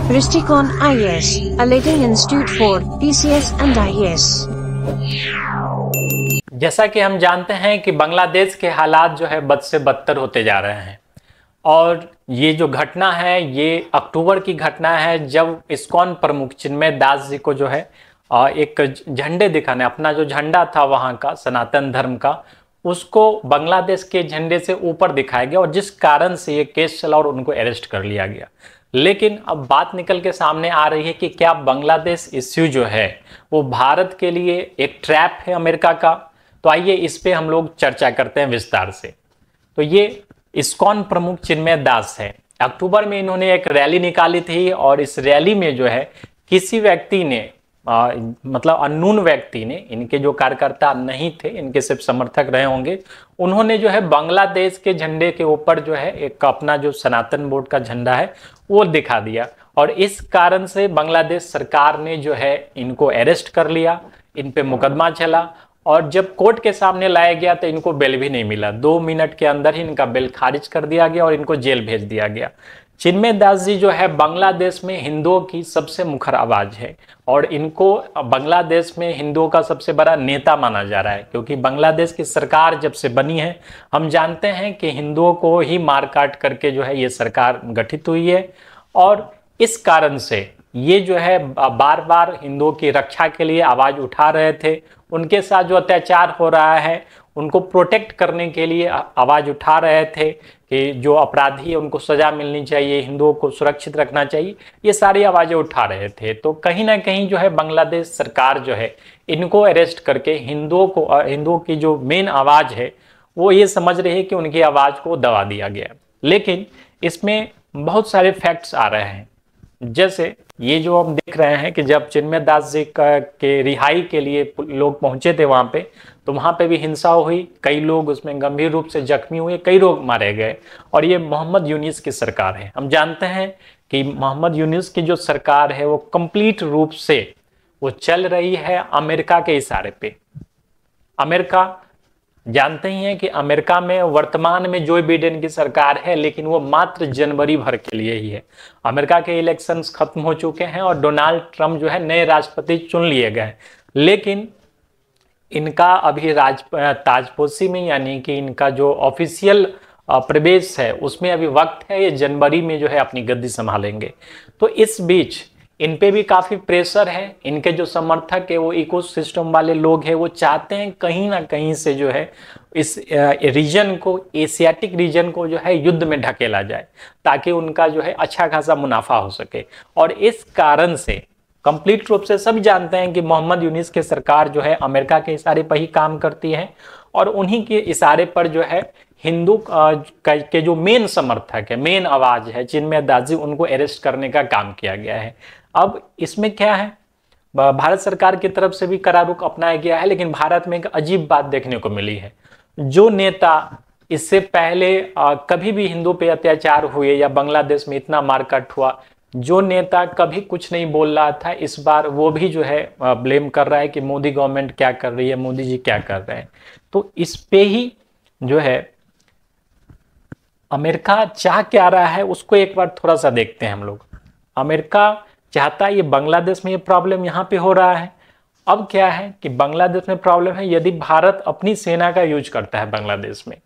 Ristikon IAS, a leading institute for PCS and IAS। जैसा कि हम जानते हैं कि बांग्लादेश के हालात जो है बद से बदतर होते जा रहे हैं और ये जो घटना है ये अक्टूबर की घटना है जब इस्कॉन प्रमुख चिन्मय दास जी को जो है एक झंडे दिखाने, अपना जो झंडा था वहाँ का सनातन धर्म का, उसको बांग्लादेश के झंडे से ऊपर दिखाया गया और जिस कारण से ये केस चला और उनको अरेस्ट कर लिया गया। लेकिन अब बात निकल के सामने आ रही है कि क्या बांग्लादेश इश्यू जो है वो भारत के लिए एक ट्रैप है अमेरिका का। तो आइए इस पे हम लोग चर्चा करते हैं विस्तार से। तो ये इस्कॉन प्रमुख चिन्मय दास है। अक्टूबर में इन्होंने एक रैली निकाली थी और इस रैली में जो है किसी व्यक्ति ने मतलब अननोन व्यक्ति ने, इनके जो कार्यकर्ता नहीं थे, इनके सिर्फ समर्थक रहे होंगे, उन्होंने जो है बांग्लादेश के झंडे के ऊपर जो है एक अपना जो सनातन बोर्ड का झंडा है वो दिखा दिया और इस कारण से बांग्लादेश सरकार ने जो है इनको अरेस्ट कर लिया, इन पे मुकदमा चला और जब कोर्ट के सामने लाया गया तो इनको बेल भी नहीं मिला। 2 मिनट के अंदर ही इनका बेल खारिज कर दिया गया और इनको जेल भेज दिया गया। चिन्मय दास जी जो है बांग्लादेश में हिंदुओं की सबसे मुखर आवाज है और इनको बांग्लादेश में हिंदुओं का सबसे बड़ा नेता माना जा रहा है, क्योंकि बांग्लादेश की सरकार जब से बनी है हम जानते हैं कि हिंदुओं को ही मार काट करके जो है ये सरकार गठित हुई है और इस कारण से ये जो है बार बार हिंदुओं की रक्षा के लिए आवाज उठा रहे थे। उनके साथ जो अत्याचार हो रहा है उनको प्रोटेक्ट करने के लिए आवाज उठा रहे थे कि जो अपराधी है उनको सजा मिलनी चाहिए, हिंदुओं को सुरक्षित रखना चाहिए, ये सारी आवाजें उठा रहे थे। तो कहीं ना कहीं जो है बांग्लादेश सरकार जो है इनको अरेस्ट करके हिंदुओं की जो मेन आवाज है वो ये समझ रही है कि उनकी आवाज को दबा दिया गया। लेकिन इसमें बहुत सारे फैक्ट्स आ रहे हैं, जैसे ये जो हम देख रहे हैं कि जब चिन्मय दास जी के रिहाई के लिए लोग पहुंचे थे वहां पे, तो वहां पे भी हिंसा हुई, कई लोग उसमें गंभीर रूप से जख्मी हुए, कई लोग मारे गए और ये मोहम्मद यूनिस की सरकार है। हम जानते हैं कि मोहम्मद यूनिस की जो सरकार है वो कंप्लीट रूप से वो चल रही है अमेरिका के इशारे पे। अमेरिका जानते ही हैं कि अमेरिका में वर्तमान में जो बिडेन की सरकार है, लेकिन वो मात्र जनवरी भर के लिए ही है। अमेरिका के इलेक्शंस खत्म हो चुके हैं और डोनाल्ड ट्रंप जो है नए राष्ट्रपति चुन लिए गए, लेकिन इनका अभी ताजपोशी में यानी कि इनका जो ऑफिशियल प्रवेश है उसमें अभी वक्त है, ये जनवरी में जो है अपनी गद्दी संभालेंगे। तो इस बीच इन पे भी काफी प्रेशर है। इनके जो समर्थक है वो इकोसिस्टम वाले लोग हैं, वो चाहते हैं कहीं ना कहीं से जो है इस रीजन को, एशियाटिक रीजन को जो है युद्ध में ढकेला जाए ताकि उनका जो है अच्छा खासा मुनाफा हो सके। और इस कारण से कंप्लीट रूप से सभी जानते हैं कि मोहम्मद यूनिस की सरकार जो है अमेरिका के इशारे पर ही काम करती है और उन्हीं के इशारे पर जो है हिंदू के जो मेन समर्थक है, मेन आवाज है चिन्मय दास जी, उनको अरेस्ट करने का काम किया गया है। अब इसमें क्या है, भारत सरकार की तरफ से भी कड़ा रुख अपनाया गया है, लेकिन भारत में एक अजीब बात देखने को मिली है। जो नेता इससे पहले कभी भी हिंदू पे अत्याचार हुए या बांग्लादेश में इतना मारकाट हुआ, जो नेता कभी कुछ नहीं बोल रहा था, इस बार वो भी जो है ब्लेम कर रहा है कि मोदी गवर्नमेंट क्या कर रही है, मोदी जी क्या कर रहे हैं। तो इस पे ही जो है अमेरिका चाह क्या रहा है उसको एक बार थोड़ा सा देखते हैं हम लोग। अमेरिका चाहता है ये बांग्लादेश में ये प्रॉब्लम यहाँ पे हो रहा है। अब क्या है कि बांग्लादेश में प्रॉब्लम है, यदि भारत अपनी सेना का यूज करता है बांग्लादेश में,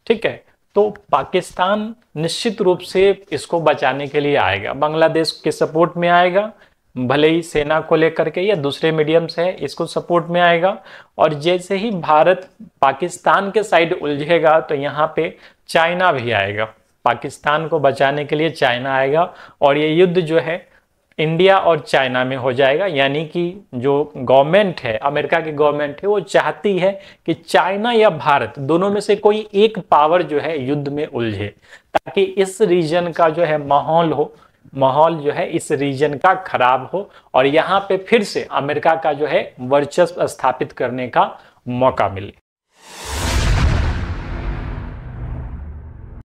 ठीक है, तो पाकिस्तान निश्चित रूप से इसको बचाने के लिए आएगा, बांग्लादेश के सपोर्ट में आएगा, भले ही सेना को लेकर के या दूसरे मीडियम से इसको सपोर्ट में आएगा। और जैसे ही भारत पाकिस्तान के साइड उलझेगा तो यहाँ पे चाइना भी आएगा, पाकिस्तान को बचाने के लिए चाइना आएगा और ये युद्ध जो है इंडिया और चाइना में हो जाएगा। यानी कि जो गवर्नमेंट है, अमेरिका की गवर्नमेंट है, वो चाहती है कि चाइना या भारत दोनों में से कोई एक पावर जो है युद्ध में उलझे ताकि इस रीजन का जो है माहौल जो है इस रीजन का खराब हो और यहाँ पे फिर से अमेरिका का जो है वर्चस्व स्थापित करने का मौका मिले।